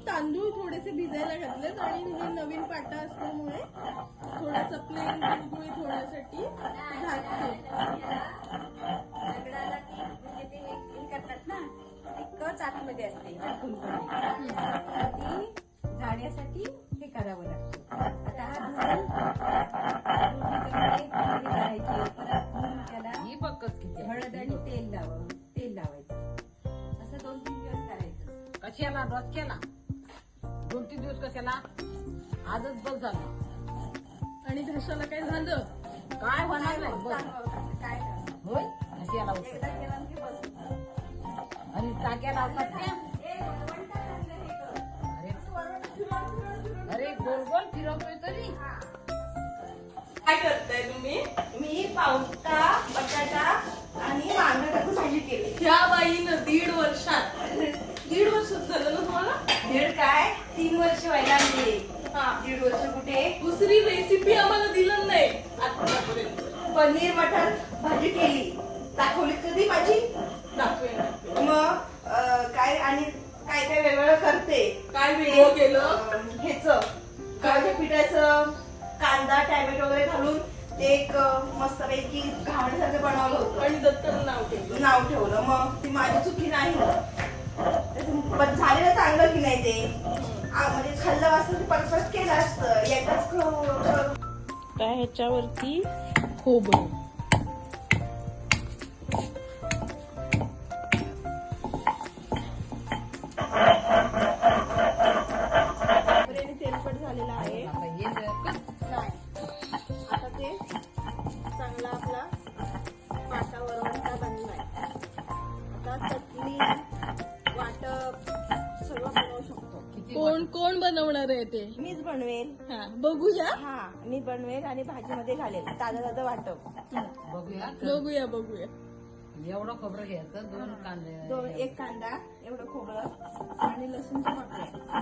तांदूळ थोडेसे भिजायला घातलेत आणि हे नवीन पाटा असल्यामुळे थोडासा प्लेन गुळगुळीत होण्यासाठी झाकते. दगडाला ती म्हणजे ते हे करतात ना, ती कच आतमध्ये असते ती झाड्यासाठी हे करावं लागतं. आता हा करायची परत त्याला हळद आणि तेल लावायचं. असं 2-3 दिवस करायचं. कशाला रोज केला 2-3 दिवस कशाला आजच बस झालं. आणि घशाला काय झालं काय होणार नाही बस. काय करायचं? होय कशाला होतं. एकदा केलं की बस. आणि टाक्या लावतात त्या. अरे गोल गोल फिरवतोय तरी. काय करताय तुम्ही? मी पावटा बटाटा आणि वांग टाकून भाजी केली. ह्या बाईनं 1.5 वर्षात 1.5 वर्षात झालं ना तुम्हाला? दीड काय 3 वर्ष व्हायला लागली. हा 1.5 वर्ष कुठे. दुसरी रेसिपी आम्हाला दिलं नाही आतापर्यंत. पनीर मटर भाजी केली. दाखवली कधी भाजी. दाखवेन. मग काय आणि काय काय वेगवेगळं करते. काय वेगळं केलं? हेच गव्हाच्या पिठाचं कांदा टॅमॅटो वगैरे घालून ते एक मस्तपैकी घावण्यासारखं बनवलं होतं. आणि दत्तन नाव ठेवलं. मग ती माझी चुकी नाही. पण झालेलं चांगलं की नाही ते. म्हणजे खाल्लं असतं परफेक्ट केलं असतं. एकच काय ह्याच्यावरती खोबरं तेलकट झालेला आहे. आता हे नाही आता ते चांगला आपला पाटा वरवंटा बनलाय. आता चटणी वाटप सगळं बनवू शकतो. कोण कोण बनवणार आहे ते? मीच बनवेल. हा बघूया. हा मी बनवेल आणि भाजीमध्ये घालेल. ताजं वाटप. बघूया बघूया बघूया. एवढं खोबरं घ्यायचं 2 कांदे. एक कांदा एवढं खोबरं आणि लसूणची पाकळ्या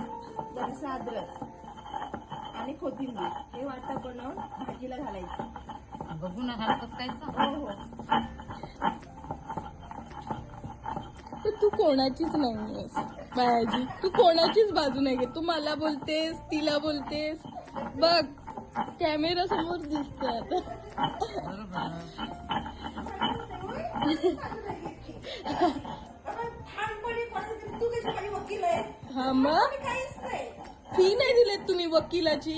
जरासं अद्रक आणि कोथिंबीर हे वाटप बनवून भाजीला घालायचं. बघू ना घालतात काय. हो हो. तर तू कोणाचीच नाहीयेस बायाजी. तू कोणाचीच बाजू नाही घेत. तू मला बोलतेस तिला बोलतेस. बघ कॅमेरा समोर दिसतोय आता. ठामपणे कोणाचं तू कशी माझी वकील आहे. हा मग काहीच नाही. फी नाही दिलेत तुम्ही वकिलाची.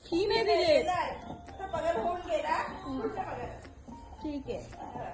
फी नाही दिलेत. पगार होऊन गेला. पुढचा पगार. ठीक आहे.